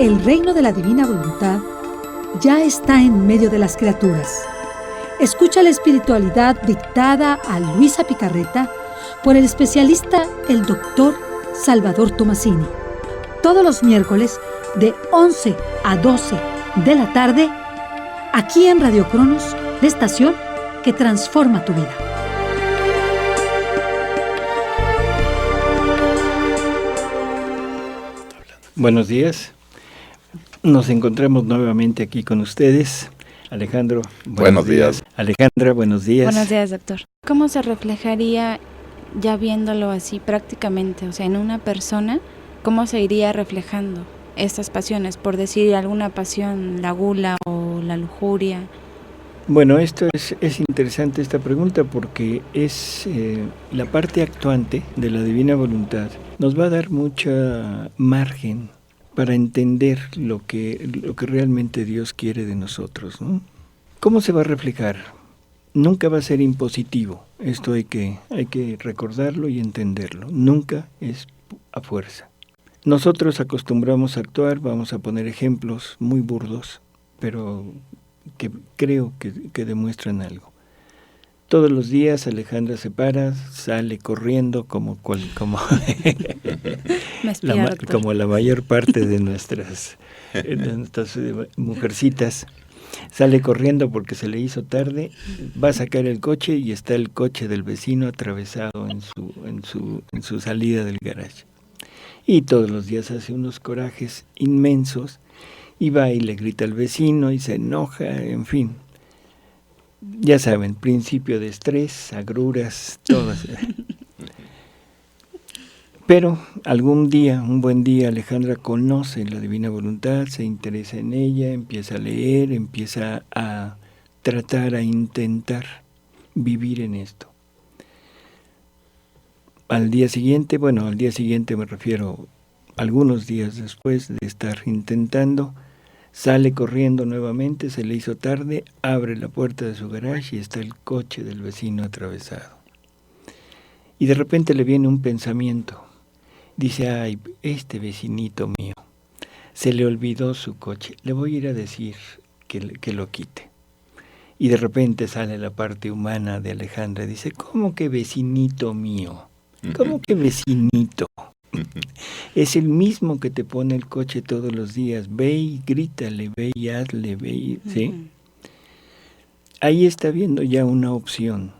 El reino de la divina voluntad ya está en medio de las criaturas. Escucha la espiritualidad dictada a Luisa Picarreta por el especialista, el doctor Salvador Tomasini. Todos los miércoles de 11 a 12 de la tarde, aquí en Radio Cronos, la estación que transforma tu vida. Buenos días. Nos encontramos nuevamente aquí con ustedes. Alejandro, buenos días. Alejandra, buenos días. Buenos días, doctor. ¿Cómo se reflejaría, ya viéndolo así prácticamente, o sea, en una persona, cómo se iría reflejando estas pasiones? Por decir alguna pasión, la gula o la lujuria. Bueno, esto es interesante esta pregunta porque es la parte actuante de la divina voluntad. Nos va a dar mucha margen para entender lo que realmente Dios quiere de nosotros, ¿no? ¿Cómo se va a reflejar? Nunca va a ser impositivo. Esto hay que recordarlo y entenderlo. Nunca es a fuerza. Nosotros acostumbramos a actuar, vamos a poner ejemplos muy burdos, pero que creo que demuestran algo. Todos los días Alejandra se para, sale corriendo como la mayor parte de nuestras mujercitas. Sale corriendo porque se le hizo tarde, va a sacar el coche y está el coche del vecino atravesado en su salida del garaje. Y todos los días hace unos corajes inmensos y va y le grita al vecino y se enoja, en fin. Ya saben, principio de estrés, agruras, todas. Pero algún día, un buen día, Alejandra conoce la divina voluntad, se interesa en ella, empieza a leer, empieza a tratar, a intentar vivir en esto. Al día siguiente me refiero algunos días después de estar intentando, sale corriendo nuevamente, se le hizo tarde, abre la puerta de su garaje y está el coche del vecino atravesado. Y de repente le viene un pensamiento. Dice, ay, este vecinito mío, se le olvidó su coche, le voy a ir a decir que lo quite. Y de repente sale la parte humana de Alejandra, dice, ¿cómo que vecinito mío? ¿Cómo que vecinito? Es el mismo que te pone el coche todos los días, ve y grítale, ve y hazle, ve y, ¿sí? Ahí está viendo ya una opción.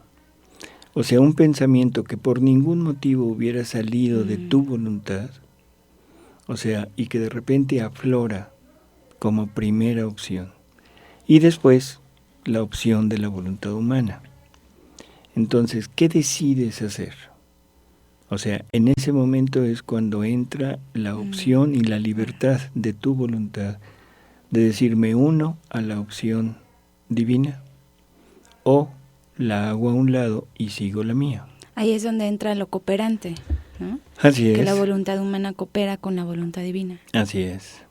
O sea, un pensamiento que por ningún motivo hubiera salido de tu voluntad, o sea, y que de repente aflora como primera opción. Y después, la opción de la voluntad humana. Entonces, ¿qué decides hacer? O sea, en ese momento es cuando entra la opción y la libertad de tu voluntad de decir, me uno a la opción divina o la hago a un lado y sigo la mía. Ahí es donde entra lo cooperante, ¿no? Así es. Que la voluntad humana coopera con la voluntad divina. Así es.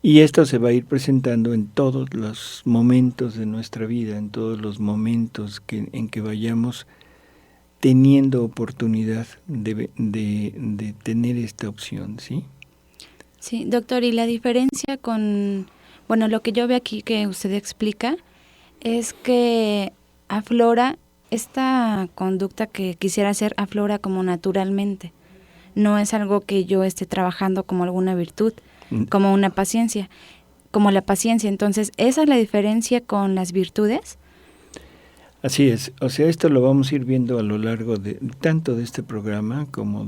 Y esto se va a ir presentando en todos los momentos de nuestra vida, en todos los momentos en que vayamos teniendo oportunidad de tener esta opción, ¿sí? Sí, doctor, y la diferencia con, bueno, lo que yo veo aquí que usted explica es que aflora, esta conducta que quisiera hacer aflora como naturalmente. No es algo que yo esté trabajando como alguna virtud, como una paciencia, como la paciencia. Entonces, ¿esa es la diferencia con las virtudes? Así es. O sea, esto lo vamos a ir viendo a lo largo de tanto de este programa como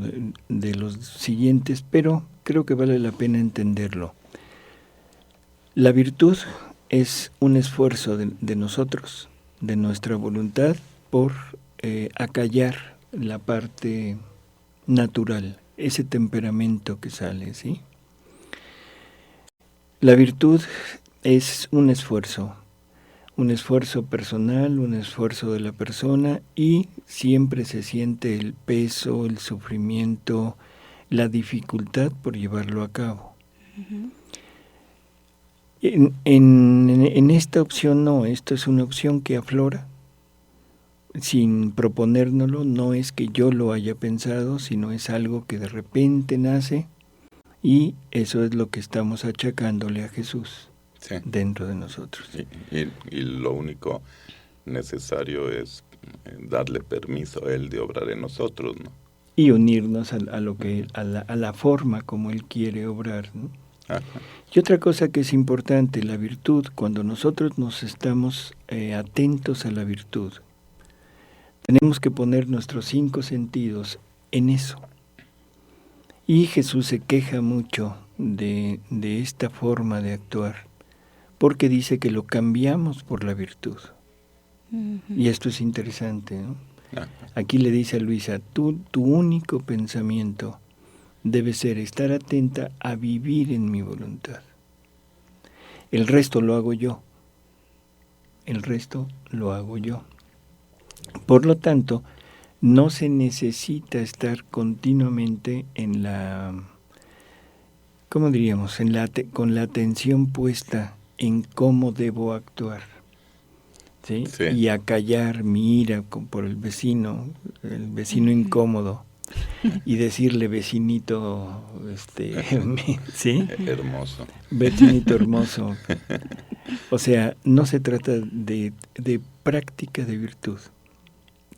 de los siguientes, pero creo que vale la pena entenderlo. La virtud es un esfuerzo de nosotros, de nuestra voluntad, por acallar la parte natural, ese temperamento que sale, ¿sí? La virtud es un esfuerzo personal, un esfuerzo de la persona y siempre se siente el peso, el sufrimiento, la dificultad por llevarlo a cabo. Uh-huh. En esta opción no, esto es una opción que aflora sin proponérnoslo, no es que yo lo haya pensado, sino es algo que de repente nace Y eso es lo que estamos achacándole a Jesús Sí. dentro de nosotros. Y lo único necesario es darle permiso a Él de obrar en nosotros, ¿no? Y unirnos a lo que a la forma como Él quiere obrar, ¿no? Ajá. Y otra cosa que es importante, la virtud, cuando nosotros nos estamos atentos a la virtud, tenemos que poner nuestros 5 sentidos en eso. Y Jesús se queja mucho de esta forma de actuar, porque dice que lo cambiamos por la virtud. Y esto es interesante, ¿no? Ajá. Aquí le dice a Luisa, tu único pensamiento debe ser estar atenta a vivir en mi voluntad. El resto lo hago yo. El resto lo hago yo. Por lo tanto, no se necesita estar continuamente en la, ¿cómo diríamos? Con la atención puesta en cómo debo actuar. ¿Sí? Sí. Y acallar mi ira por el vecino incómodo, y decirle vecinito, ¿sí? Hermoso. Vecinito hermoso. O sea, no se trata de práctica de virtud,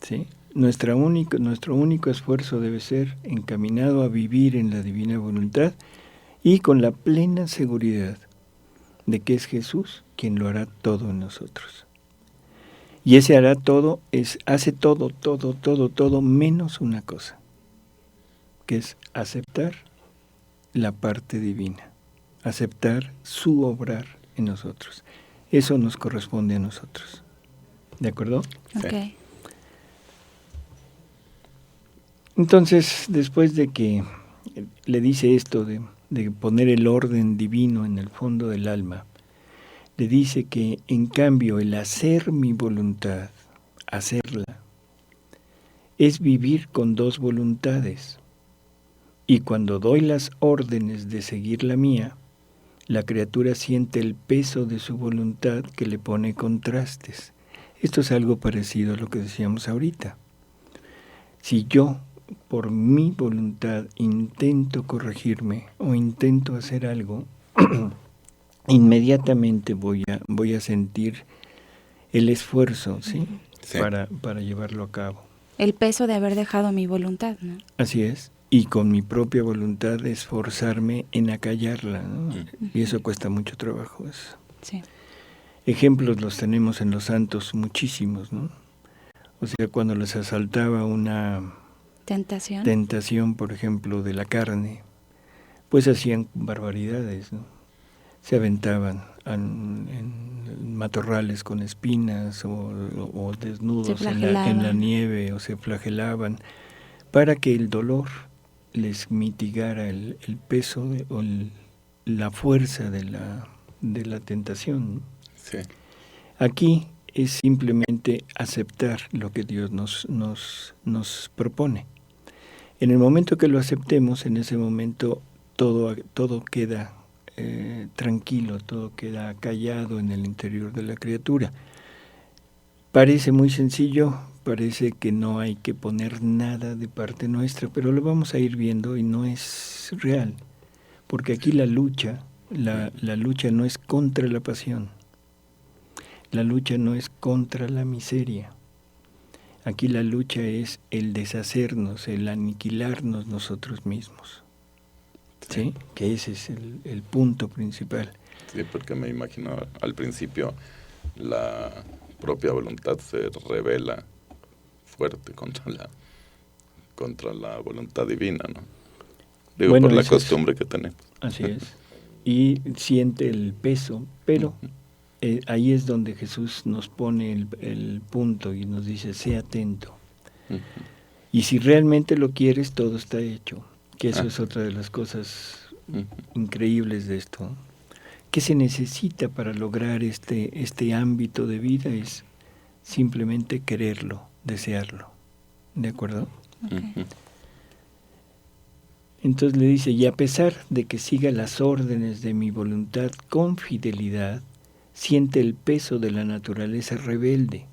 ¿sí? Nuestro único esfuerzo debe ser encaminado a vivir en la divina voluntad y con la plena seguridad de que es Jesús quien lo hará todo en nosotros. Y ese hará todo, hace todo menos una cosa, que es aceptar la parte divina, aceptar su obrar en nosotros. Eso nos corresponde a nosotros. ¿De acuerdo? Ok. Sí. Entonces, después de que le dice esto de poner el orden divino en el fondo del alma, le dice que en cambio el hacer mi voluntad, hacerla, es vivir con 2 voluntades. Y cuando doy las órdenes de seguir la mía, la criatura siente el peso de su voluntad que le pone contrastes. Esto es algo parecido a lo que decíamos ahorita. Si yo, por mi voluntad, intento corregirme o intento hacer algo, inmediatamente voy a sentir el esfuerzo, ¿sí? Sí. Para llevarlo a cabo. El peso de haber dejado mi voluntad, ¿no? Así es. Y con mi propia voluntad esforzarme en acallarla, ¿no? Y eso cuesta mucho trabajo. Sí. Ejemplos los tenemos en los santos muchísimos, ¿no? O sea, cuando les asaltaba una tentación, por ejemplo, de la carne, pues hacían barbaridades, ¿no? Se aventaban en matorrales con espinas o desnudos en la nieve, o se flagelaban para que el dolor les mitigara el peso o la fuerza de la tentación, ¿no? Sí. Aquí es simplemente aceptar lo que Dios nos propone. En el momento que lo aceptemos, en ese momento todo queda tranquilo, todo queda callado en el interior de la criatura. Parece muy sencillo, parece que no hay que poner nada de parte nuestra, pero lo vamos a ir viendo y no es real, porque aquí la lucha no es contra la pasión, la lucha no es contra la miseria. Aquí la lucha es el deshacernos, el aniquilarnos nosotros mismos. ¿Sí? Que ese es el punto principal. Sí, porque me imagino al principio la propia voluntad se revela fuerte contra la voluntad divina, ¿no? Digo, bueno, por la costumbre que tenemos. Así es. Y siente el peso, pero ahí es donde Jesús nos pone el punto y nos dice, sé atento. Y si realmente lo quieres, todo está hecho. Que eso es otra de las cosas increíbles de esto. ¿Qué se necesita para lograr este ámbito de vida? Es simplemente quererlo, desearlo. ¿De acuerdo? Okay. Entonces le dice, y a pesar de que siga las órdenes de mi voluntad con fidelidad, siente el peso de la naturaleza rebelde,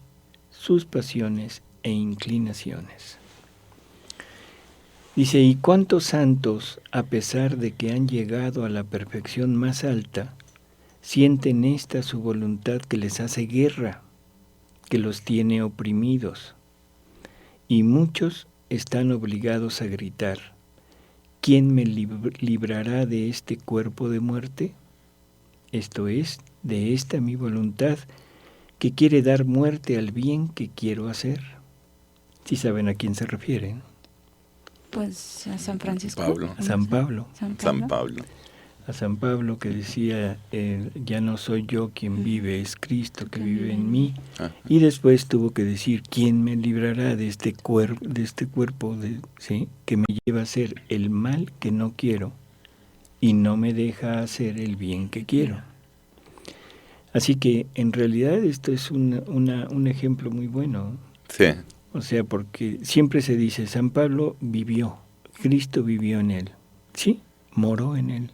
sus pasiones e inclinaciones. Dice, ¿y cuántos santos, a pesar de que han llegado a la perfección más alta, sienten esta su voluntad que les hace guerra, que los tiene oprimidos? Y muchos están obligados a gritar, ¿quién me librará de este cuerpo de muerte? Esto es, de esta mi voluntad, que quiere dar muerte al bien que quiero hacer. ¿Sí saben a quién se refieren? Pues a San Francisco. Pablo. San Pablo. San Pablo. A San Pablo, que decía, ya no soy yo quien vive, es Cristo que vive en mí. Ajá. Y después tuvo que decir, ¿quién me librará de este cuerpo, ¿sí? Que me lleva a hacer el mal que no quiero y no me deja hacer el bien que quiero? Así que en realidad esto es un ejemplo muy bueno. Sí. O sea, porque siempre se dice, San Pablo vivió, Cristo vivió en él, sí, moró en él,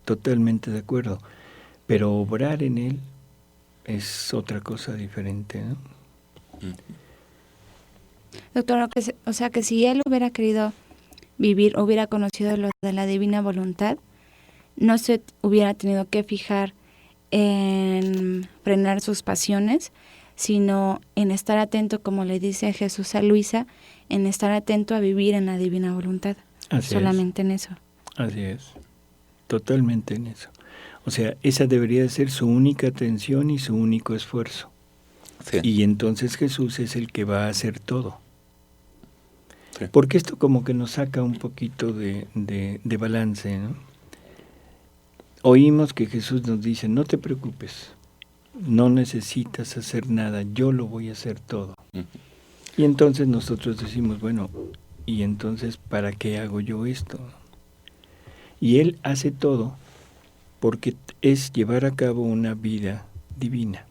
totalmente de acuerdo, pero obrar en él es otra cosa diferente, ¿no? Doctor, o sea que si él hubiera querido vivir, hubiera conocido lo de la divina voluntad, no se hubiera tenido que fijar en frenar sus pasiones, sino en estar atento, como le dice Jesús a Luisa, en estar atento a vivir en la divina voluntad. Así solamente en eso. Así es, totalmente en eso. O sea, esa debería ser su única atención y su único esfuerzo. Sí. Y entonces Jesús es el que va a hacer todo. Sí. Porque esto como que nos saca un poquito de balance, ¿no? Oímos que Jesús nos dice, no te preocupes, no necesitas hacer nada, yo lo voy a hacer todo. Y entonces nosotros decimos, bueno, ¿y entonces para qué hago yo esto? Y Él hace todo porque es llevar a cabo una vida divina.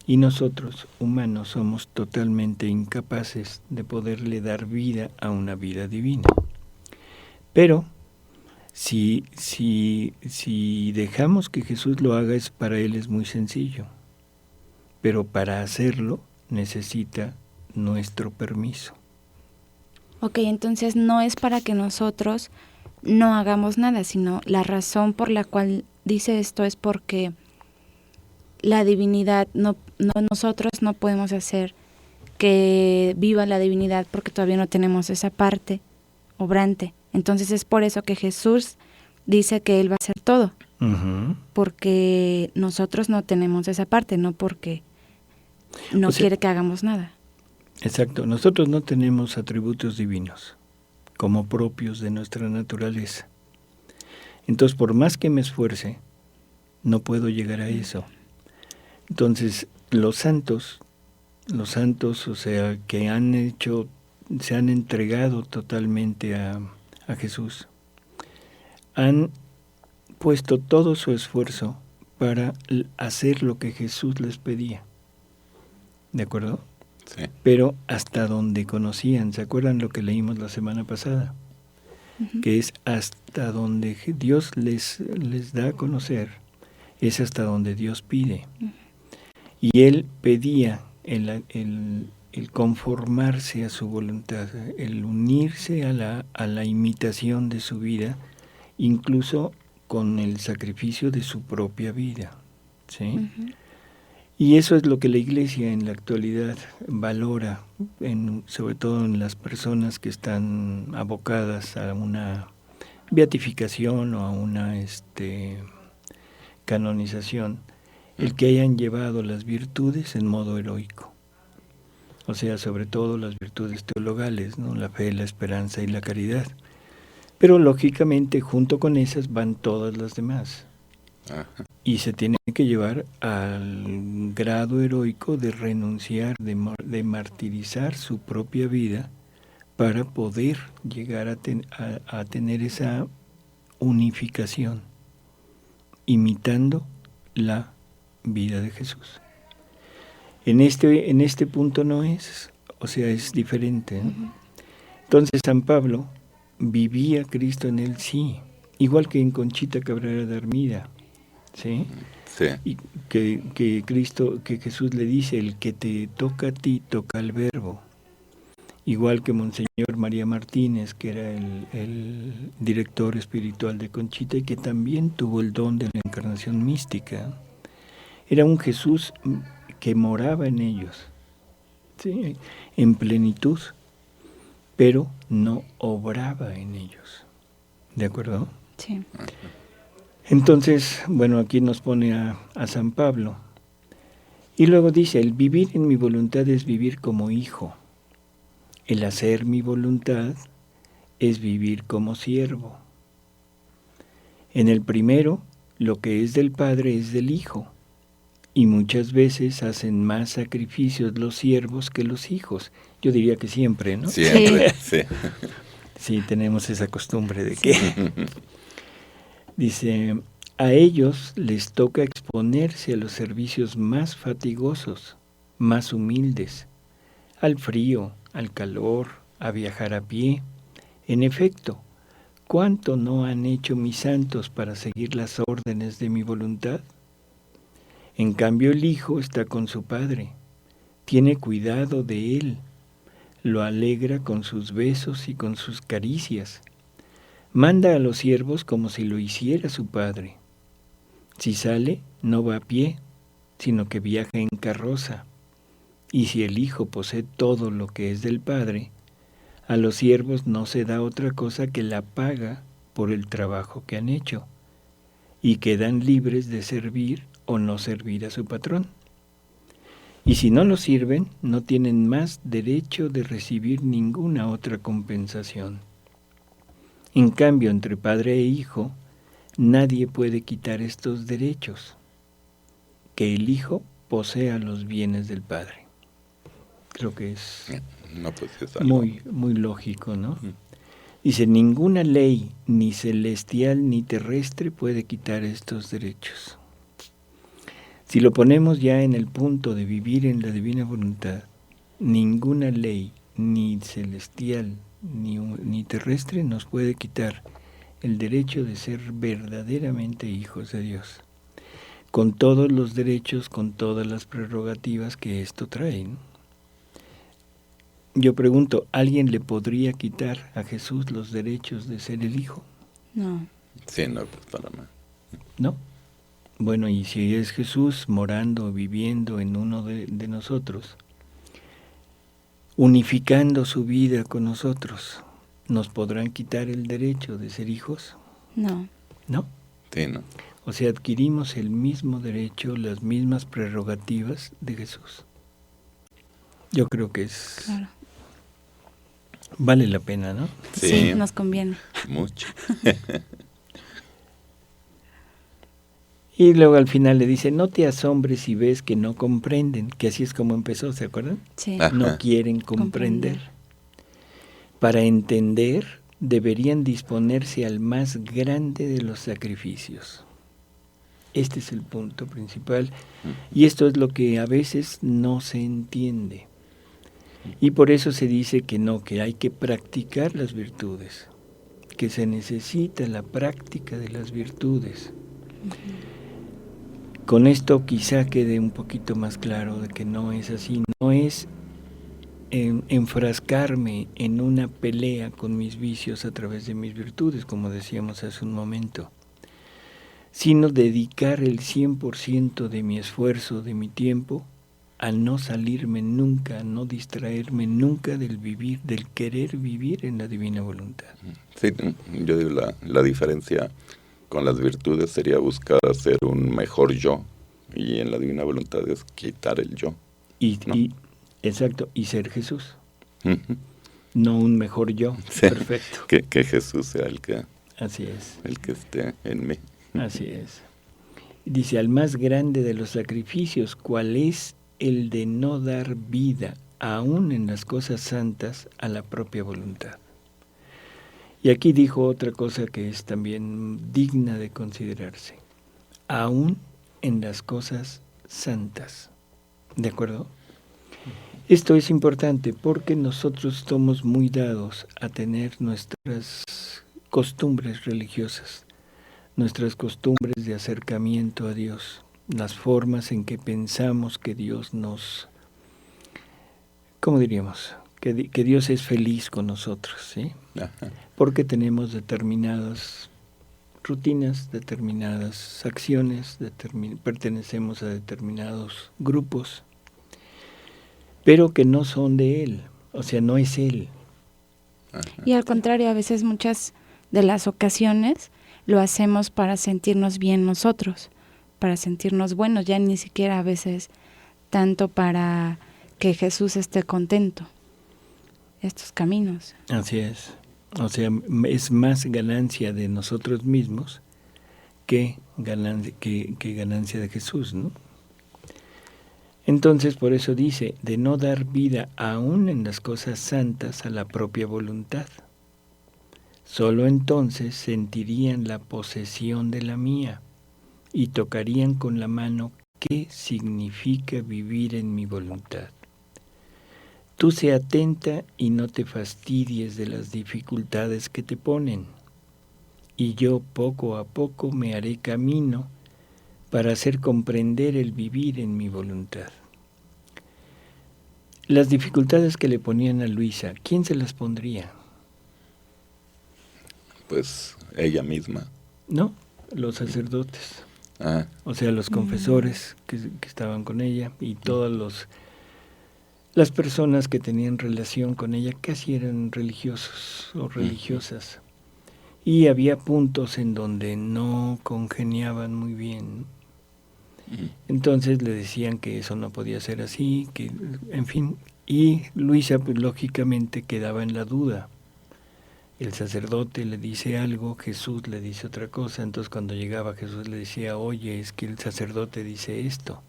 Y nosotros, humanos, somos totalmente incapaces de poderle dar vida a una vida divina. Pero si dejamos que Jesús lo haga, para Él es muy sencillo. Pero para hacerlo necesita nuestro permiso. Ok, entonces no es para que nosotros no hagamos nada, sino la razón por la cual dice esto es porque la divinidad, nosotros no podemos hacer que viva la divinidad porque todavía no tenemos esa parte obrante. Entonces es por eso que Jesús dice que Él va a hacer todo, porque nosotros no tenemos esa parte, no porque no quiere que hagamos nada. Exacto, nosotros no tenemos atributos divinos como propios de nuestra naturaleza. Entonces, por más que me esfuerce, no puedo llegar a eso. Entonces, los santos, o sea, que se han entregado totalmente a Jesús, han puesto todo su esfuerzo para hacer lo que Jesús les pedía. ¿De acuerdo? Sí. Pero hasta donde conocían, ¿se acuerdan lo que leímos la semana pasada? Que es hasta donde Dios les da a conocer, es hasta donde Dios pide. Y Él pedía el conformarse a su voluntad, el unirse a la imitación de su vida, incluso con el sacrificio de su propia vida, ¿sí? Y eso es lo que la Iglesia en la actualidad valora, sobre todo en las personas que están abocadas a una beatificación o a una canonización, el que hayan llevado las virtudes en modo heroico. O sea, sobre todo las virtudes teologales, ¿no? La fe, la esperanza y la caridad. Pero lógicamente junto con esas van todas las demás. Ajá. Y se tiene que llevar al grado heroico de renunciar, de martirizar su propia vida para poder llegar a tener esa unificación, imitando la vida de Jesús. En este punto no es, o sea, es diferente, ¿no? Entonces San Pablo vivía Cristo en él, sí, igual que en Conchita Cabrera de Armida, ¿sí? Sí. Y que Jesús le dice, el que te toca a ti, toca al Verbo. igual que Monseñor María Martínez, que era el director espiritual de Conchita y que también tuvo el don de la encarnación mística. Era un Jesús que moraba en ellos, ¿sí?, en plenitud, pero no obraba en ellos. ¿De acuerdo? Sí. Entonces, bueno, aquí nos pone a San Pablo. Y luego dice, el vivir en mi voluntad es vivir como hijo. El hacer mi voluntad es vivir como siervo. En el primero, lo que es del Padre es del Hijo. Y muchas veces hacen más sacrificios los siervos que los hijos. Yo diría que siempre, ¿no? Siempre, sí. Sí, tenemos esa costumbre de que... Dice, a ellos les toca exponerse a los servicios más fatigosos, más humildes, al frío, al calor, a viajar a pie. En efecto, ¿cuánto no han hecho mis santos para seguir las órdenes de mi voluntad? En cambio el Hijo está con su Padre, tiene cuidado de él, lo alegra con sus besos y con sus caricias. Manda a los siervos como si lo hiciera su Padre. Si sale, no va a pie, sino que viaja en carroza. Y si el Hijo posee todo lo que es del Padre, a los siervos no se da otra cosa que la paga por el trabajo que han hecho, y quedan libres de servir o no servir a su patrón. Y si no lo sirven, no tienen más derecho de recibir ninguna otra compensación. En cambio, entre padre e hijo, nadie puede quitar estos derechos, que el Hijo posea los bienes del Padre. Creo que es No, pues es algo. muy lógico, ¿no? Dice, ninguna ley, ni celestial ni terrestre, puede quitar estos derechos. Si lo ponemos ya en el punto de vivir en la divina voluntad, ninguna ley, ni celestial, ni terrestre, nos puede quitar el derecho de ser verdaderamente hijos de Dios, con todos los derechos, con todas las prerrogativas que esto trae, ¿no? Yo pregunto, ¿alguien le podría quitar a Jesús los derechos de ser el Hijo? No. Sí, no, pues para nada. ¿No? Bueno, y si es Jesús morando, viviendo en uno de nosotros, unificando su vida con nosotros, ¿nos podrán quitar el derecho de ser hijos? No. ¿No? Sí, no. O sea, adquirimos el mismo derecho, las mismas prerrogativas de Jesús. Yo creo que es... Claro. Vale la pena, ¿no? Sí, nos conviene. Mucho. Y luego al final le dice, no te asombres si ves que no comprenden, que así es como empezó, ¿se acuerdan? Sí. Ah. No quieren comprender. Para entender, deberían disponerse al más grande de los sacrificios. Este es el punto principal. Y esto es lo que a veces no se entiende. Y por eso se dice que no, que hay que practicar las virtudes, que se necesita la práctica de las virtudes. Con esto quizá quede un poquito más claro de que no es así, no es enfrascarme en una pelea con mis vicios a través de mis virtudes, como decíamos hace un momento, sino dedicar el 100% de mi esfuerzo, de mi tiempo, a no salirme nunca, a no distraerme nunca del vivir, del querer vivir en la divina voluntad. Sí, yo digo la diferencia con las virtudes sería buscar hacer un mejor yo, y en la divina voluntad es quitar el yo. ¿no? Exacto, y ser Jesús, Uh-huh. no un mejor yo, Sí. perfecto. Que Jesús sea el que esté en mí. Así es. Dice, al más grande de los sacrificios, ¿cuál es el de no dar vida, aún en las cosas santas, a la propia voluntad? Y aquí dijo otra cosa que es también digna de considerarse, aún en las cosas santas. ¿De acuerdo? Esto es importante porque nosotros somos muy dados a tener nuestras costumbres religiosas, nuestras costumbres de acercamiento a Dios, las formas en que pensamos que Dios nos, ¿cómo diríamos? que Dios es feliz con nosotros, ¿sí? Ajá. Porque tenemos determinadas rutinas, determinadas acciones, pertenecemos a determinados grupos, pero que no son de Él, o sea, no es Él. Ajá. Y al contrario, a veces muchas de las ocasiones lo hacemos para sentirnos bien nosotros, para sentirnos buenos, ya ni siquiera a veces tanto para que Jesús esté contento. Estos caminos. Así es. O sea, es más ganancia de nosotros mismos que ganancia de Jesús, ¿no? Entonces, por eso dice, de no dar vida aún en las cosas santas a la propia voluntad. Solo entonces sentirían la posesión de la mía y tocarían con la mano qué significa vivir en mi voluntad. Tú sé atenta y no te fastidies de las dificultades que te ponen, y yo poco a poco me haré camino para hacer comprender el vivir en mi voluntad. Las dificultades que le ponían a Luisa, ¿quién se las pondría? Pues ella misma. No, los sacerdotes, Ah, o sea, los confesores que estaban con ella y todas las personas que tenían relación con ella casi eran religiosos o religiosas. Y había puntos en donde no congeniaban muy bien. Entonces le decían que eso no podía ser así, que, en fin. Y Luisa, pues lógicamente quedaba en la duda. El sacerdote le dice algo, Jesús le dice otra cosa. Entonces cuando llegaba Jesús le decía, oye, es que el sacerdote dice esto.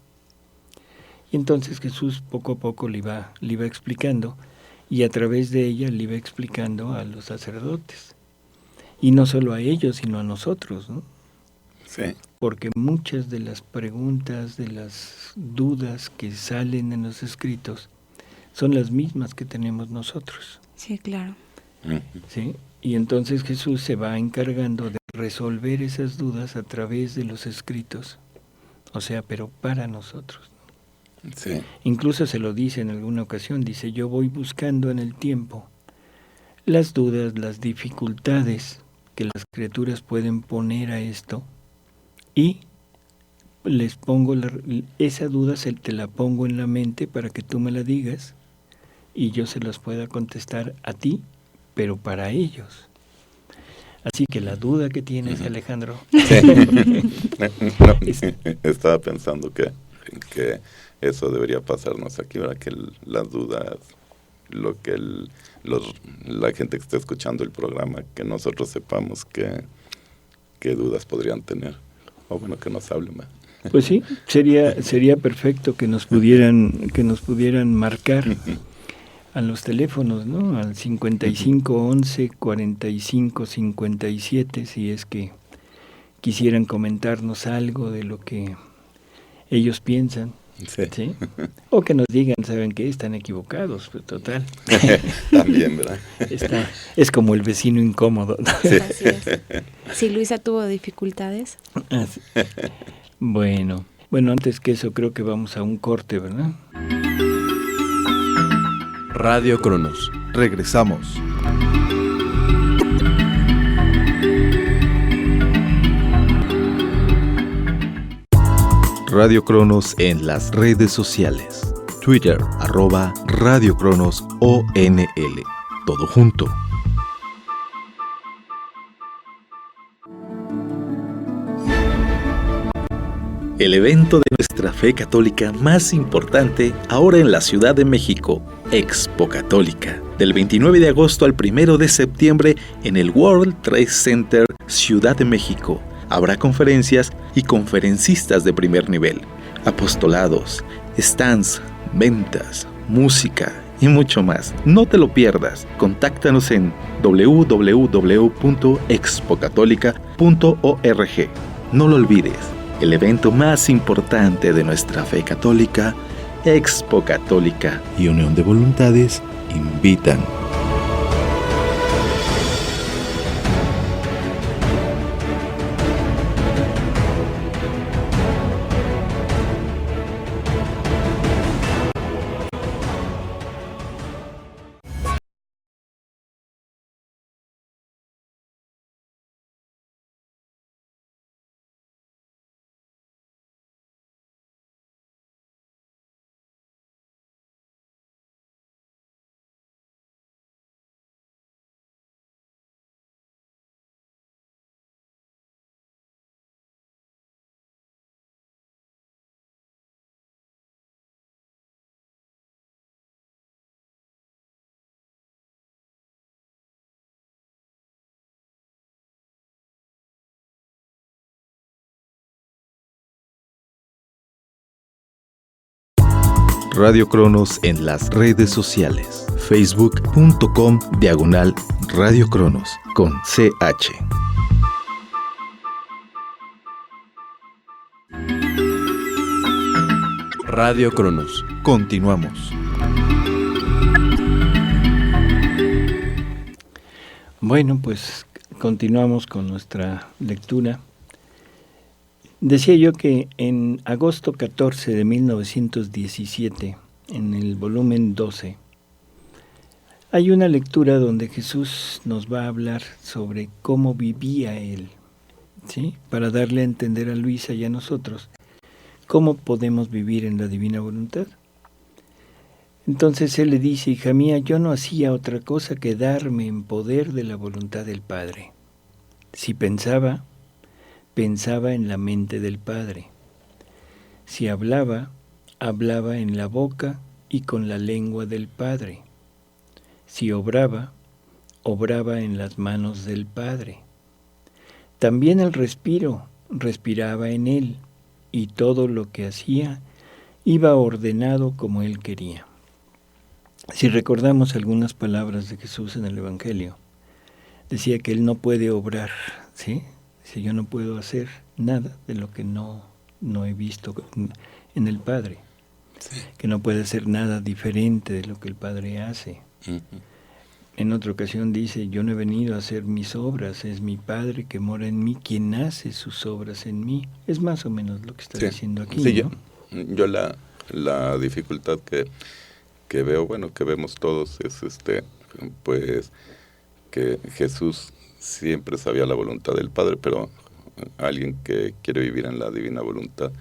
Y entonces Jesús poco a poco le iba explicando, y a través de ella le iba explicando a los sacerdotes. Y no solo a ellos, sino a nosotros, ¿no? sí. Porque muchas de las preguntas, de las dudas que salen en los escritos, son las mismas que tenemos nosotros, Sí, claro. ¿sí? Y entonces Jesús se va encargando de resolver esas dudas a través de los escritos, o sea, pero para nosotros. Sí. Incluso se lo dice en alguna ocasión, dice, yo voy buscando en el tiempo las dudas, las dificultades que las criaturas pueden poner a esto, y les pongo esa duda, te la pongo en la mente para que tú me la digas y yo se las pueda contestar a ti, pero para ellos. Así que la duda que tienes, Alejandro, Estaba pensando que eso debería pasarnos aquí, ¿verdad? Que las dudas, lo que la gente que está escuchando el programa, que nosotros sepamos qué dudas podrían tener, o bueno, que nos hablen más. pues sí, sería perfecto que nos pudieran marcar a los teléfonos, ¿no? Al 55 11 45 57, si es que quisieran comentarnos algo de lo que ellos piensan. Sí. ¿Sí? O que nos digan, ¿saben qué? Están equivocados, pues total. También, ¿verdad? Es como el vecino incómodo, ¿no? Así es. Si Luisa tuvo dificultades. Así. Bueno, antes que eso creo que vamos a un corte, ¿verdad? Radio Cronos. Regresamos. Radio Cronos en las redes sociales. Twitter, @Radio Cronos ONL. Todo junto. El evento de nuestra fe católica más importante ahora en la Ciudad de México, Expo Católica, del 29 de agosto al 1 de septiembre en el World Trade Center, Ciudad de México. Habrá conferencias y conferencistas de primer nivel, apostolados, stands, ventas, música y mucho más. No te lo pierdas. Contáctanos en www.expocatólica.org. No lo olvides. El evento más importante de nuestra fe católica, Expo Católica y Unión de Voluntades invitan. Radio Cronos en las redes sociales. Facebook.com/Radio Cronos con CH. Radio Cronos. Continuamos. Bueno, pues continuamos con nuestra lectura. Decía yo que en agosto 14 de 1917, en el volumen 12, hay una lectura donde Jesús nos va a hablar sobre cómo vivía Él, ¿sí? Para darle a entender a Luisa y a nosotros cómo podemos vivir en la divina voluntad. Entonces Él le dice: hija mía, yo no hacía otra cosa que darme en poder de la voluntad del Padre. Si pensaba en la mente del Padre. Si hablaba en la boca y con la lengua del Padre. Si obraba en las manos del Padre. También el respiraba en Él, y todo lo que hacía iba ordenado como Él quería. Si recordamos algunas palabras de Jesús en el Evangelio, decía que Él no puede obrar, ¿sí? Dice: yo no puedo hacer nada de lo que no he visto en el Padre. Sí. Que no puede hacer nada diferente de lo que el Padre hace. Uh-huh. En otra ocasión dice: yo no he venido a hacer mis obras, es mi Padre que mora en mí quien hace sus obras en mí. Es más o menos lo que está diciendo aquí, sí, ¿no? Yo la dificultad que veo, bueno, que vemos todos, es pues que Jesús siempre sabía la voluntad del Padre, pero alguien que quiere vivir en la divina voluntad,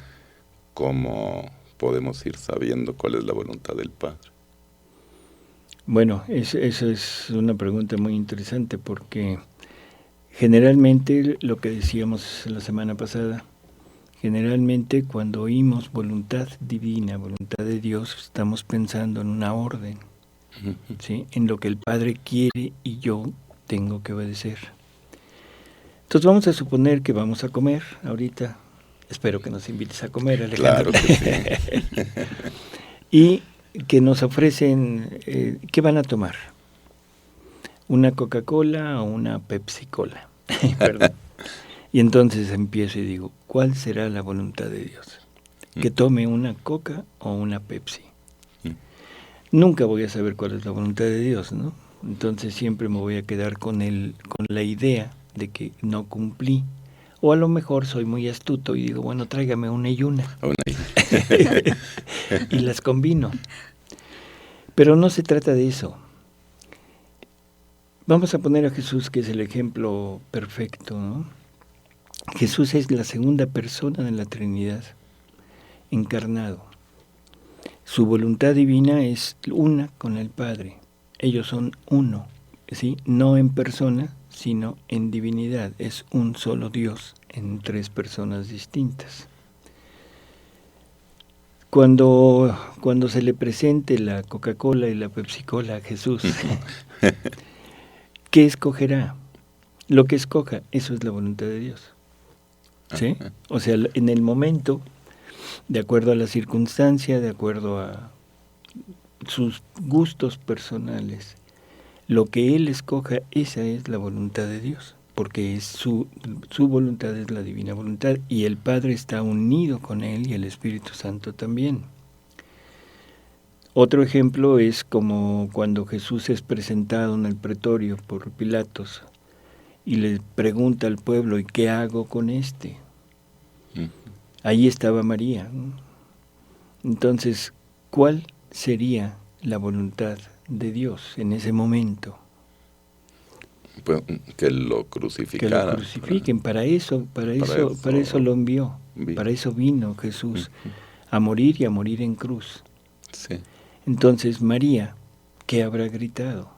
¿cómo podemos ir sabiendo cuál es la voluntad del Padre? Bueno, eso es una pregunta muy interesante, porque generalmente, lo que decíamos la semana pasada, generalmente cuando oímos voluntad divina, voluntad de Dios, estamos pensando en una orden, ¿sí? En lo que el Padre quiere y yo tengo que obedecer. Entonces vamos a suponer que vamos a comer ahorita. Espero que nos invites a comer, Alejandro. Claro que sí. Y que nos ofrecen, ¿qué van a tomar? ¿Una Coca-Cola o una Pepsi-Cola? Perdón. Y entonces empiezo y digo: ¿cuál será la voluntad de Dios? ¿Que tome una Coca o una Pepsi? Nunca voy a saber cuál es la voluntad de Dios, ¿no? Entonces siempre me voy a quedar con la idea de que no cumplí. O a lo mejor soy muy astuto y digo: bueno, tráigame una y una. Y las combino. Pero no se trata de eso. Vamos a poner a Jesús, que es el ejemplo perfecto, ¿no? Jesús es la segunda persona de la Trinidad, encarnado. Su voluntad divina es una con el Padre. Ellos son uno, ¿sí? No en persona, sino en divinidad. Es un solo Dios en tres personas distintas. Cuando se le presente la Coca-Cola y la Pepsi-Cola a Jesús, ¿qué escogerá? Lo que escoja, eso es la voluntad de Dios. ¿Sí? O sea, en el momento, de acuerdo a la circunstancia, de acuerdo a sus gustos personales, lo que Él escoja, esa es la voluntad de Dios, porque es su voluntad es la divina voluntad, y el Padre está unido con Él y el Espíritu Santo también. Otro ejemplo es como cuando Jesús es presentado en el pretorio por Pilatos y le pregunta al pueblo: ¿y qué hago con este? Ahí estaba María. Entonces, ¿cuál sería la voluntad de Dios en ese momento? Pues, que lo crucificara. Que lo crucifiquen. Para eso lo envió. Para eso vino Jesús, a morir y a morir en cruz. Sí. Entonces, María, ¿qué habrá gritado?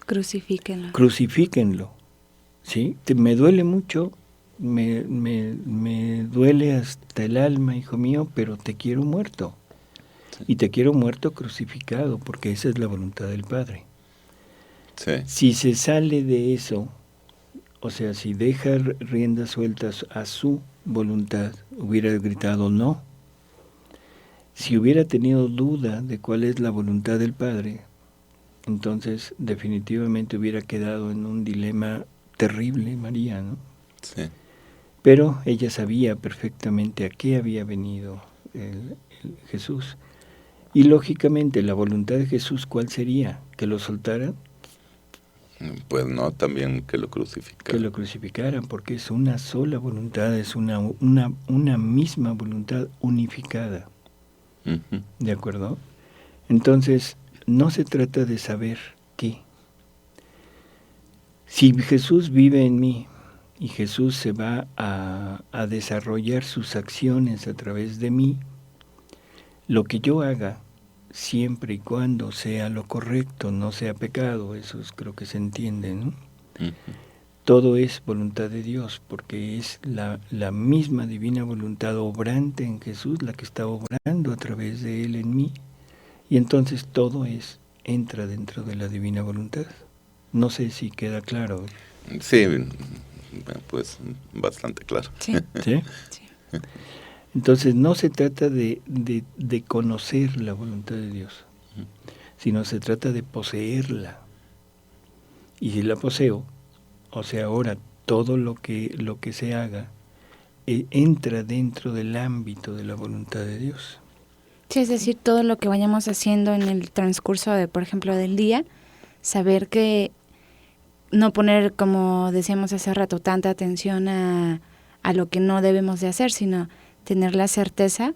Crucifíquenlo. Crucifíquenlo. ¿Sí? Me duele mucho, me duele hasta el alma, hijo mío, pero te quiero muerto. Sí. Y te quiero muerto crucificado, porque esa es la voluntad del Padre. Sí. Si se sale de eso, o sea, si deja riendas sueltas a su voluntad, hubiera gritado no. Si hubiera tenido duda de cuál es la voluntad del Padre, entonces definitivamente hubiera quedado en un dilema terrible María, ¿no? Sí. Pero ella sabía perfectamente a qué había venido el Jesús. Y lógicamente la voluntad de Jesús, ¿cuál sería? ¿Que lo soltaran? Pues no, también que lo crucificaran. Que lo crucificaran, porque es una sola voluntad, es una misma voluntad unificada. Ujú. ¿De acuerdo? Entonces, no se trata de saber qué. Si Jesús vive en mí y Jesús se va a desarrollar sus acciones a través de mí, lo que yo haga, siempre y cuando sea lo correcto, no sea pecado, eso creo que se entiende, ¿no? Ujú. Todo es voluntad de Dios, porque es la misma divina voluntad obrante en Jesús, la que está obrando a través de Él en mí, y entonces todo entra dentro de la divina voluntad. No sé si queda claro. Sí, pues bastante claro. Sí. ¿Sí? Sí. Entonces no se trata de conocer la voluntad de Dios, sino se trata de poseerla. Y si la poseo, o sea, ahora todo lo que se haga entra dentro del ámbito de la voluntad de Dios. Sí, es decir, todo lo que vayamos haciendo en el transcurso de, por ejemplo, del día, saber que no poner, como decíamos hace rato, tanta atención a lo que no debemos de hacer, sino tener la certeza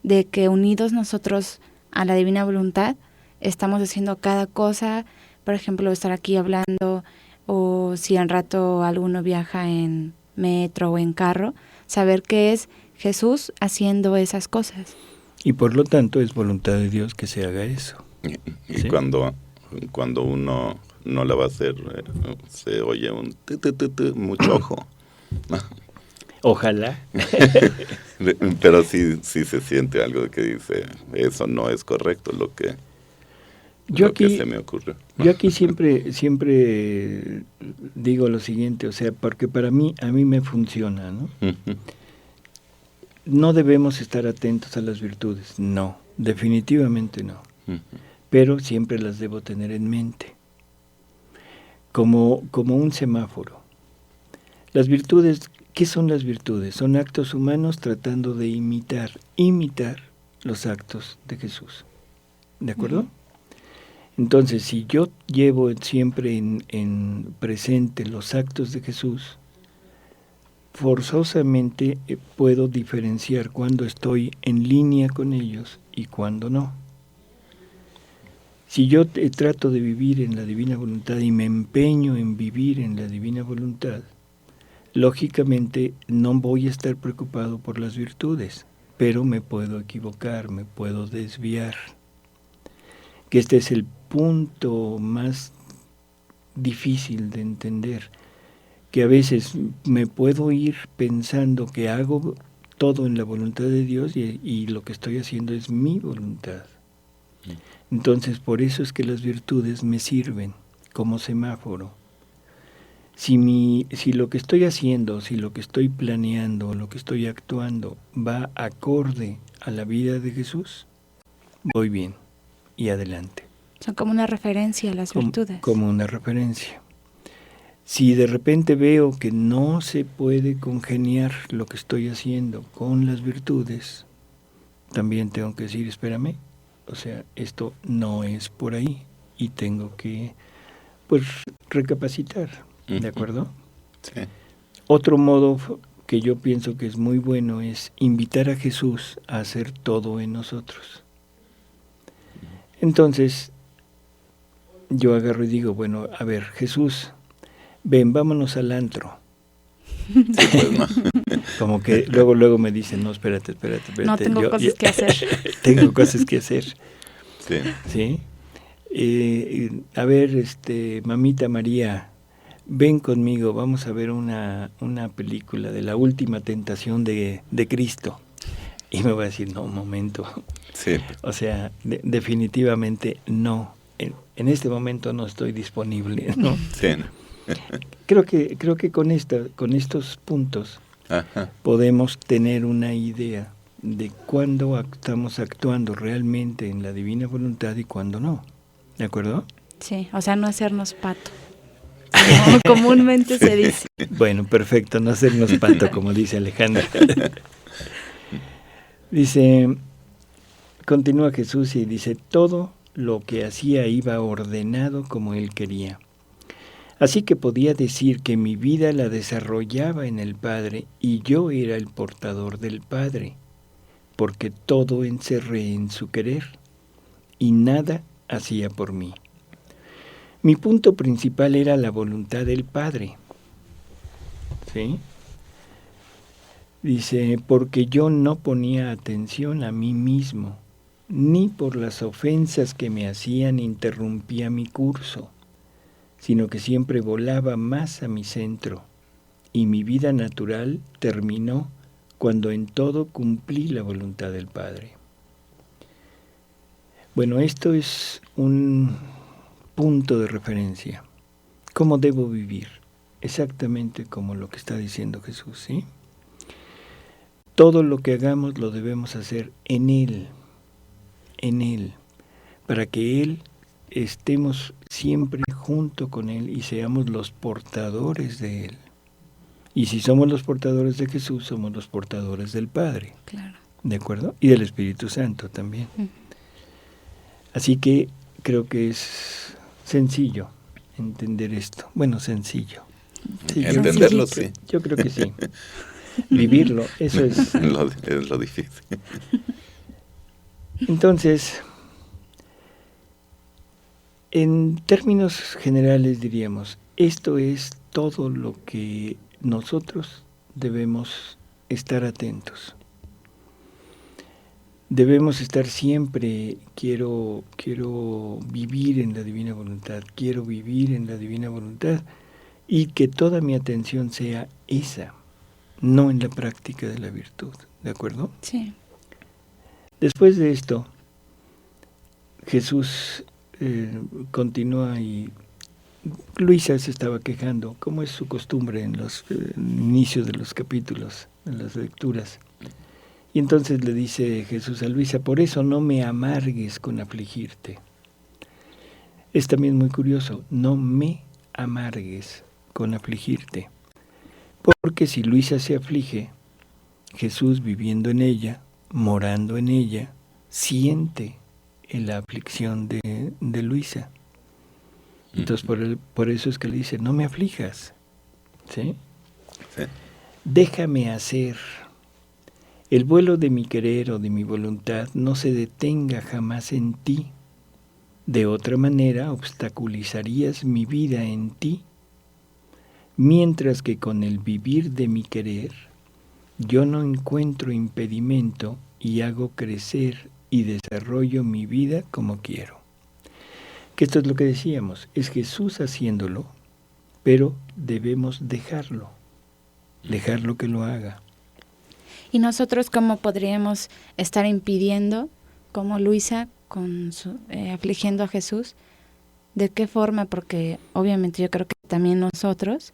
de que unidos nosotros a la divina voluntad estamos haciendo cada cosa, por ejemplo, estar aquí hablando, o si al rato alguno viaja en metro o en carro, saber que es Jesús haciendo esas cosas. Y por lo tanto es voluntad de Dios que se haga eso. Y ¿Sí? cuando uno no la va a hacer, se oye un mucho ojo. Ojalá. Pero sí se siente algo que dice, eso no es correcto lo que se me ocurre. Yo aquí siempre digo lo siguiente, o sea, porque a mí me funciona, ¿no? Ujú. No debemos estar atentos a las virtudes, no, definitivamente no, Ujú. pero siempre las debo tener en mente, como un semáforo. Las virtudes, ¿qué son las virtudes? Son actos humanos tratando de imitar los actos de Jesús, ¿de acuerdo? Entonces, si yo llevo siempre en presente los actos de Jesús, forzosamente puedo diferenciar cuando estoy en línea con ellos y cuando no. Si yo trato de vivir en la divina voluntad y me empeño en vivir en la divina voluntad, lógicamente no voy a estar preocupado por las virtudes, pero me puedo equivocar, me puedo desviar. Que este es el punto más difícil de entender, que a veces me puedo ir pensando que hago todo en la voluntad de Dios y lo que estoy haciendo es mi voluntad. Entonces, por eso es que las virtudes me sirven como semáforo. Si lo que estoy haciendo, si lo que estoy planeando, lo que estoy actuando va acorde a la vida de Jesús, voy bien y adelante. Son como una referencia a las virtudes. Como una referencia. Si de repente veo que no se puede congeniar lo que estoy haciendo con las virtudes, también tengo que decir, espérame, o sea, esto no es por ahí y tengo que, pues, recapacitar, ¿de acuerdo? Sí. Otro modo que yo pienso que es muy bueno es invitar a Jesús a hacer todo en nosotros. Entonces, yo agarro y digo, bueno, a ver, Jesús, ven, vámonos al antro. Sí, pues, no. Como que luego me dicen, no, espérate. No, tengo cosas que hacer. Tengo cosas que hacer, Sí. ¿sí? A ver, mamita María, ven conmigo, vamos a ver una película de la última tentación de Cristo. Y me va a decir, no, un momento. Sí. O sea, definitivamente no. En este momento no estoy disponible, ¿no? Sí. Creo que con estos puntos Ajá. podemos tener una idea de cuándo estamos actuando realmente en la divina voluntad y cuándo no. ¿De acuerdo? Sí, o sea, no hacernos pato, como comúnmente se dice. Bueno, perfecto, no hacernos pato, como dice Alejandra. Dice, continúa Jesús y dice, todo lo que hacía iba ordenado como Él quería. Así que podía decir que mi vida la desarrollaba en el Padre y yo era el portador del Padre, porque todo encerré en su querer y nada hacía por mí. Mi punto principal era la voluntad del Padre. ¿Sí? Dice, porque yo no ponía atención a mí mismo, ni por las ofensas que me hacían interrumpía mi curso, sino que siempre volaba más a mi centro, y mi vida natural terminó cuando en todo cumplí la voluntad del Padre. Bueno, esto es un punto de referencia. ¿Cómo debo vivir? Exactamente como lo que está diciendo Jesús, ¿sí? Todo lo que hagamos lo debemos hacer en Él, para que Él estemos siempre junto con Él y seamos los portadores de Él. Y si somos los portadores de Jesús, somos los portadores del Padre. Claro. ¿De acuerdo? Y del Espíritu Santo también. Así que creo que es sencillo entender esto. Bueno, sencillo. Sí, entenderlo, sí. Yo creo que sí. Vivirlo, eso es lo difícil. Entonces, en términos generales diríamos, esto es todo lo que nosotros debemos estar atentos. Debemos estar siempre, quiero vivir en la divina voluntad, quiero vivir en la divina voluntad, y que toda mi atención sea esa, no en la práctica de la virtud, ¿de acuerdo? Sí. Después de esto, Jesús continúa y Luisa se estaba quejando, como es su costumbre en los inicios de los capítulos, en las lecturas. Y entonces le dice Jesús a Luisa, por eso no me amargues con afligirte. Es también muy curioso, no me amargues con afligirte. Porque si Luisa se aflige, Jesús viviendo en ella, morando en ella, siente la aflicción de Luisa. Entonces por eso es que le dice, no me aflijas, ¿sí? Sí. Déjame hacer. El vuelo de mi querer o de mi voluntad no se detenga jamás en ti. De otra manera obstaculizarías mi vida en ti, mientras que con el vivir de mi querer yo no encuentro impedimento y hago crecer y desarrollo mi vida como quiero. Que esto es lo que decíamos, es Jesús haciéndolo, pero debemos dejarlo que lo haga. ¿Y nosotros cómo podríamos estar impidiendo, como Luisa, afligiendo a Jesús? ¿De qué forma? Porque obviamente yo creo que también nosotros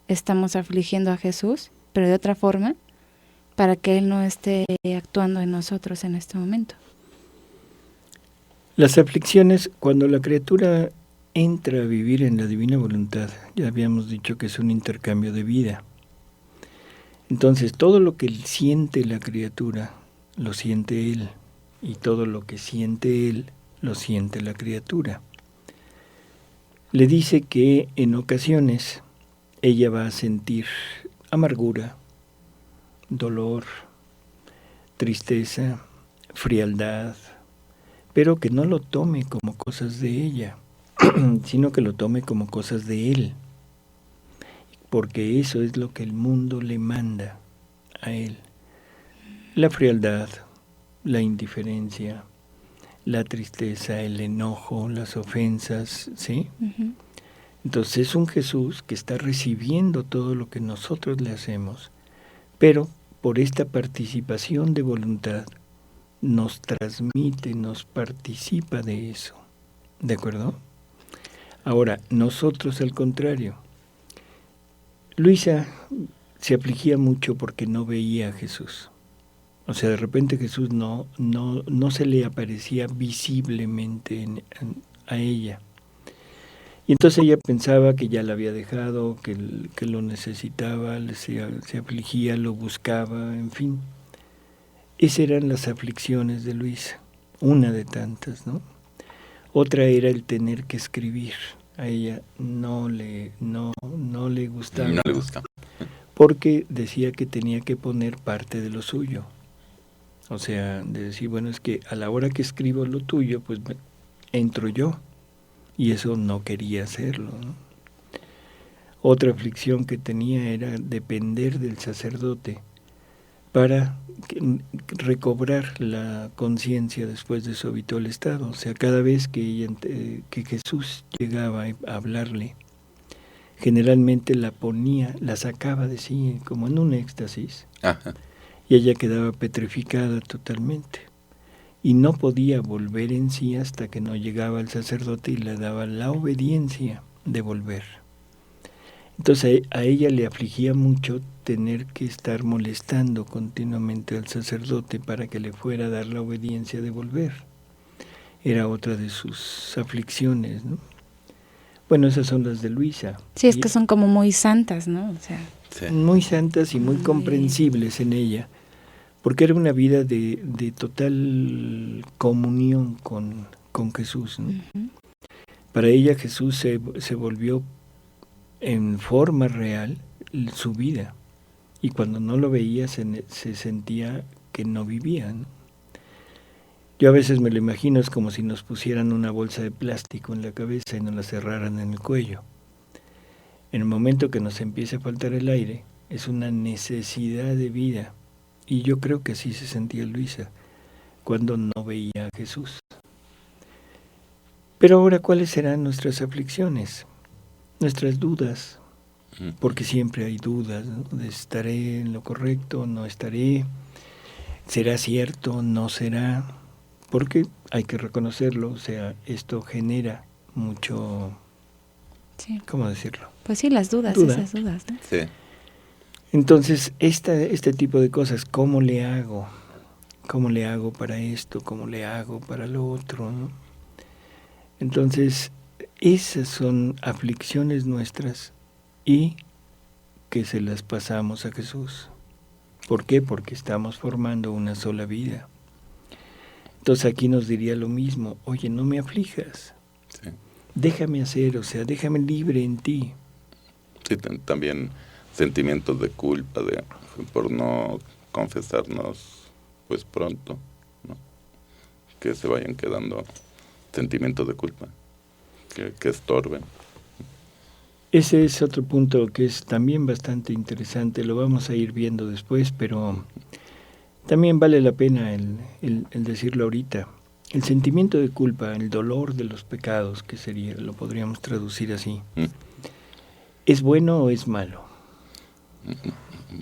estamos afligiendo a Jesús, pero de otra forma, para que Él no esté actuando en nosotros en este momento. Las aflicciones, cuando la criatura entra a vivir en la divina voluntad, ya habíamos dicho que es un intercambio de vida. Entonces, todo lo que siente la criatura, lo siente Él, y todo lo que siente Él, lo siente la criatura. Le dice que en ocasiones ella va a sentir amargura, dolor, tristeza, frialdad, pero que no lo tome como cosas de ella, sino que lo tome como cosas de Él, porque eso es lo que el mundo le manda a Él. La frialdad, la indiferencia, la tristeza, el enojo, las ofensas, ¿sí? Uh-huh. Entonces es un Jesús que está recibiendo todo lo que nosotros le hacemos, pero por esta participación de voluntad nos transmite, nos participa de eso, ¿de acuerdo? Ahora, nosotros al contrario. Luisa se afligía mucho porque no veía a Jesús. O sea, de repente Jesús no se le aparecía visiblemente a ella. Y entonces ella pensaba que ya la había dejado, que lo necesitaba, se afligía, lo buscaba, en fin. Esas eran las aflicciones de Luisa, una de tantas, ¿no? Otra era el tener que escribir. A ella no le gustaba. No le gusta. Porque decía que tenía que poner parte de lo suyo. O sea, de decir, bueno, es que a la hora que escribo lo tuyo, pues entro yo. Y eso no quería hacerlo, ¿no? Otra aflicción que tenía era depender del sacerdote para recobrar la conciencia después de su habitual estado. O sea, cada vez que Jesús llegaba a hablarle, generalmente la sacaba de sí como en un éxtasis. Ajá. Y ella quedaba petrificada totalmente. Y no podía volver en sí hasta que no llegaba el sacerdote y le daba la obediencia de volver. Entonces a ella le afligía mucho tener que estar molestando continuamente al sacerdote para que le fuera a dar la obediencia de volver. Era otra de sus aflicciones, ¿no? Bueno, esas son las de Luisa. Sí, es que son como muy santas, ¿no? O sea, Sí. Muy santas y muy comprensibles en ella, porque era una vida de total comunión con Jesús, ¿no? uh-huh. Para ella Jesús se volvió en forma real su vida, y cuando no lo veía se sentía que no vivía, ¿no? Yo a veces me lo imagino, es como si nos pusieran una bolsa de plástico en la cabeza y nos la cerraran en el cuello. En el momento que nos empiece a faltar el aire, es una necesidad de vida. Y yo creo que así se sentía Luisa cuando no veía a Jesús. Pero ahora, ¿cuáles serán nuestras aflicciones? Nuestras dudas, porque siempre hay dudas, ¿no? De estaré en lo correcto, no estaré, será cierto, no será, porque hay que reconocerlo, o sea, esto genera mucho, Sí. ¿cómo decirlo? Pues sí, las dudas, Duda. esas dudas, ¿no? Sí. Entonces, este tipo de cosas, ¿cómo le hago? ¿Cómo le hago para esto? ¿Cómo le hago para lo otro, ¿no? Entonces, esas son aflicciones nuestras y que se las pasamos a Jesús. ¿Por qué? Porque estamos formando una sola vida. Entonces aquí nos diría lo mismo, oye, no me aflijas, Sí. déjame hacer, o sea, déjame libre en ti. Sí, también sentimientos de culpa por no confesarnos pues pronto, ¿no? Que se vayan quedando sentimientos de culpa que estorben. Ese es otro punto que es también bastante interesante, lo vamos a ir viendo después, pero también vale la pena el decirlo ahorita. El sentimiento de culpa, el dolor de los pecados, que sería, lo podríamos traducir así, ¿es bueno o es malo?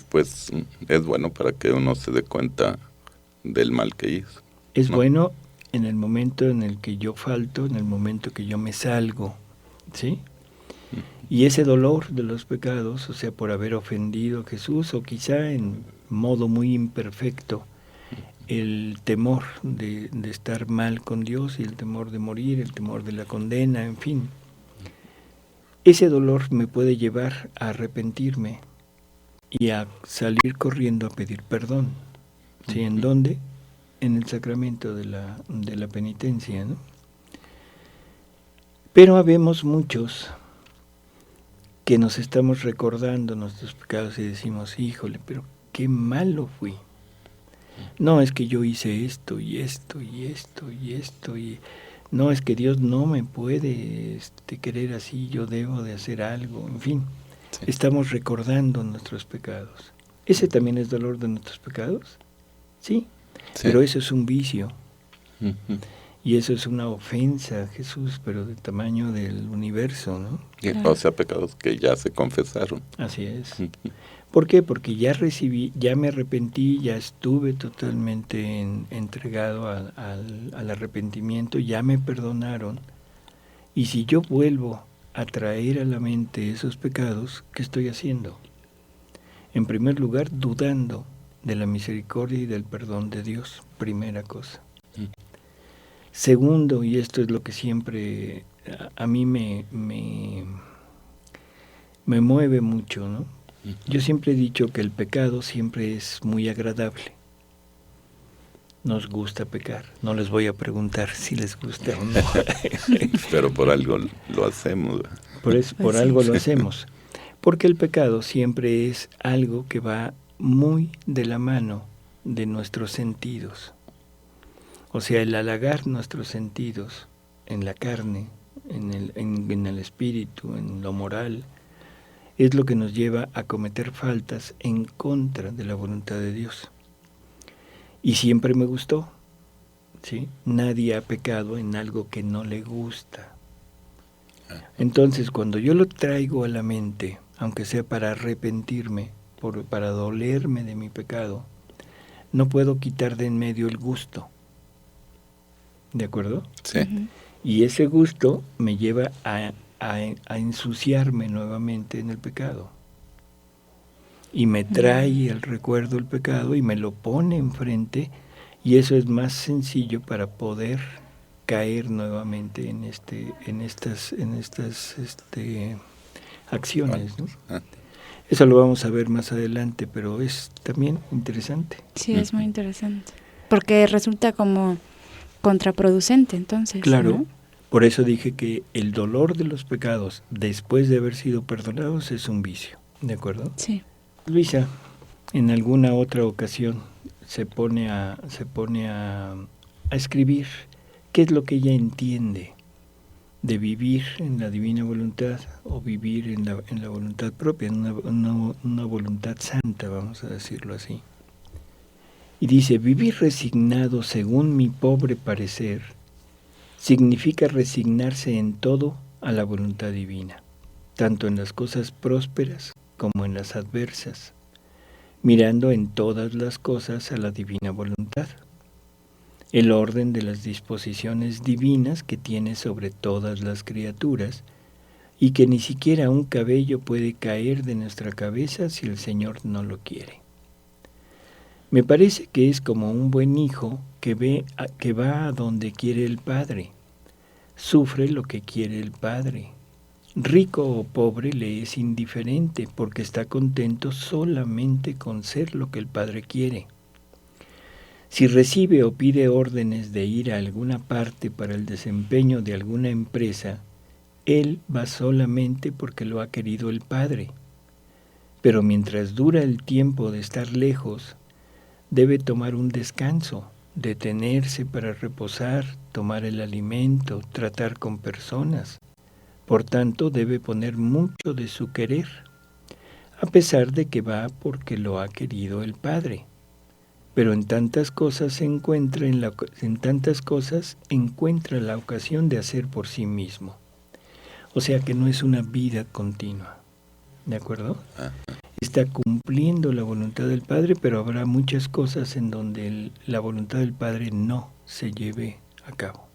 Pues es bueno para que uno se dé cuenta del mal que hizo. Es ¿no? bueno en el momento en el que yo falto, en el momento que yo me salgo, ¿sí? Y ese dolor de los pecados, o sea, por haber ofendido a Jesús, o quizá en modo muy imperfecto, el temor de estar mal con Dios y el temor de morir, el temor de la condena, en fin. Ese dolor me puede llevar a arrepentirme y a salir corriendo a pedir perdón. ¿Sí? ¿En dónde? En el sacramento de la penitencia, ¿no? Pero habemos muchos que nos estamos recordando nuestros pecados y decimos, híjole, pero qué malo fui. No, es que yo hice esto y esto y esto y esto y no, es que Dios no me puede querer así, yo debo de hacer algo, en fin. Sí. Estamos recordando nuestros pecados. ¿Ese también es dolor de nuestros pecados? Sí, pero eso es un vicio. Y eso es una ofensa a Jesús, pero del tamaño del universo, ¿no? O sea, pecados que ya se confesaron. Así es. ¿Por qué? Porque ya me arrepentí, ya estuve totalmente entregado al arrepentimiento, ya me perdonaron. Y si yo vuelvo a traer a la mente esos pecados, ¿qué estoy haciendo? En primer lugar, dudando de la misericordia y del perdón de Dios, primera cosa. Segundo, y esto es lo que siempre a mí me mueve mucho, ¿no? Yo siempre he dicho que el pecado siempre es muy agradable. Nos gusta pecar. No les voy a preguntar si les gusta o no. Pero por algo lo hacemos. Por algo lo hacemos. Porque el pecado siempre es algo que va muy de la mano de nuestros sentidos. O sea, el halagar nuestros sentidos en la carne, en el espíritu, en lo moral, es lo que nos lleva a cometer faltas en contra de la voluntad de Dios. Y siempre me gustó, ¿sí? Nadie ha pecado en algo que no le gusta. Entonces, cuando yo lo traigo a la mente, aunque sea para arrepentirme, para dolerme de mi pecado, no puedo quitar de en medio el gusto. ¿De acuerdo? Sí. Y ese gusto me lleva a ensuciarme nuevamente en el pecado. Y me trae el recuerdo del pecado y me lo pone enfrente, y eso es más sencillo para poder caer nuevamente en estas acciones, ¿no? Eso lo vamos a ver más adelante, pero es también interesante. Sí, es muy interesante. Porque resulta como contraproducente, entonces. Claro, ¿no? por eso dije que el dolor de los pecados después de haber sido perdonados es un vicio, ¿de acuerdo? Sí. Luisa, en alguna otra ocasión se pone a escribir qué es lo que ella entiende de vivir en la divina voluntad o vivir en la voluntad propia, en una voluntad santa, vamos a decirlo así. Y dice, vivir resignado según mi pobre parecer significa resignarse en todo a la voluntad divina, tanto en las cosas prósperas como en las adversas, mirando en todas las cosas a la divina voluntad, el orden de las disposiciones divinas que tiene sobre todas las criaturas, y que ni siquiera un cabello puede caer de nuestra cabeza si el Señor no lo quiere. Me parece que es como un buen hijo que va a donde quiere el Padre, sufre lo que quiere el Padre. Rico o pobre le es indiferente porque está contento solamente con ser lo que el Padre quiere. Si recibe o pide órdenes de ir a alguna parte para el desempeño de alguna empresa, él va solamente porque lo ha querido el Padre. Pero mientras dura el tiempo de estar lejos, debe tomar un descanso, detenerse para reposar, tomar el alimento, tratar con personas. Por tanto, debe poner mucho de su querer, a pesar de que va porque lo ha querido el Padre. Pero en tantas cosas encuentra la ocasión de hacer por sí mismo. O sea que no es una vida continua, ¿de acuerdo? Está cumpliendo la voluntad del Padre, pero habrá muchas cosas en donde la voluntad del Padre no se lleve a cabo.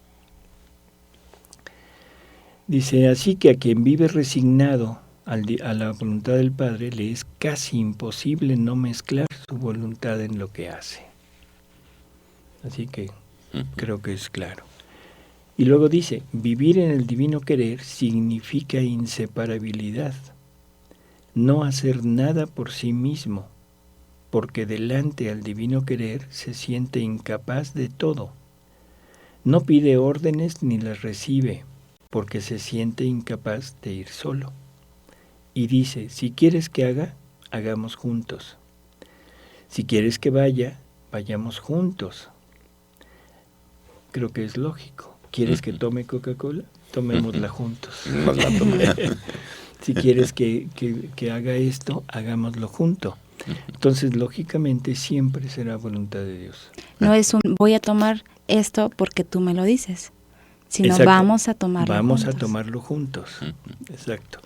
Dice, así que a quien vive resignado a la voluntad del Padre le es casi imposible no mezclar su voluntad en lo que hace. Así que creo que es claro. Y luego dice, vivir en el divino querer significa inseparabilidad, no hacer nada por sí mismo, porque delante al divino querer se siente incapaz de todo. No pide órdenes ni las recibe, porque se siente incapaz de ir solo. Y dice, si quieres que haga, hagamos juntos. Si quieres que vaya, vayamos juntos. Creo que es lógico. ¿Quieres que tome Coca-Cola? Tomémosla juntos. Nos la tomamos. Si quieres que haga esto, hagámoslo junto. Entonces, lógicamente, siempre será voluntad de Dios. No es voy a tomar esto porque tú me lo dices, sino Exacto. vamos a tomarlo juntos. Vamos a tomarlo juntos. Exacto.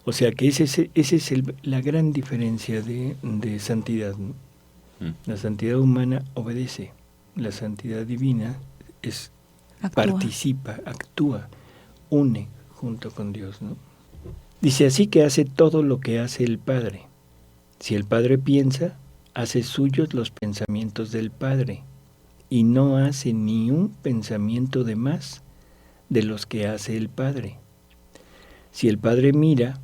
O sea que esa es la gran diferencia de santidad, ¿no? La santidad humana obedece, la santidad divina participa, actúa, une junto con Dios, ¿no? Dice, así que hace todo lo que hace el Padre. Si el Padre piensa, hace suyos los pensamientos del Padre y no hace ni un pensamiento de más de los que hace el Padre. Si el Padre mira,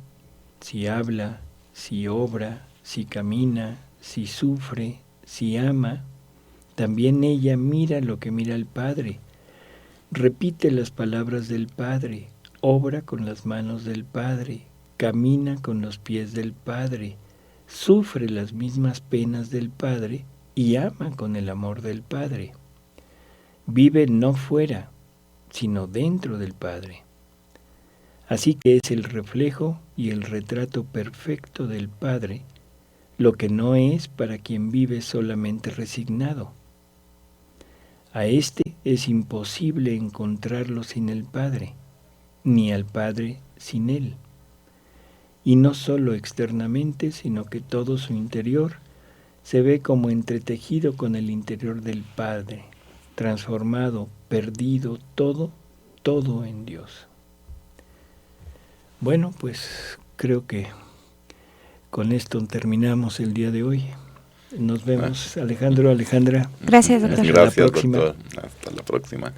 si habla, si obra, si camina, si sufre, si ama, también ella mira lo que mira el Padre, repite las palabras del Padre, obra con las manos del Padre, camina con los pies del Padre, sufre las mismas penas del Padre y ama con el amor del Padre. Vive no fuera, sino dentro del Padre. Así que es el reflejo y el retrato perfecto del Padre, lo que no es para quien vive solamente resignado. A éste es imposible encontrarlo sin el Padre, ni al Padre sin él. Y no solo externamente, sino que todo su interior se ve como entretejido con el interior del Padre, transformado, perdido, todo en Dios. Bueno, pues creo que con esto terminamos el día de hoy. Nos vemos, Alejandro, Alejandra. Gracias, doctor. Hasta Gracias, la próxima. doctor. Hasta la próxima.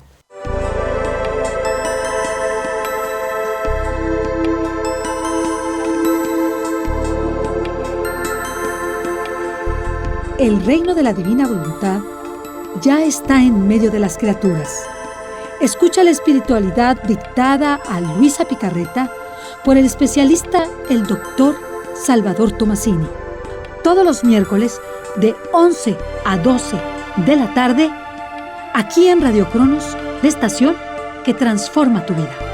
El reino de la divina voluntad ya está en medio de las criaturas. Escucha la espiritualidad dictada a Luisa Picarreta por el especialista, el doctor Salvador Tomasini. Todos los miércoles de 11 a 12 de la tarde, aquí en Radio Cronos, la estación que transforma tu vida.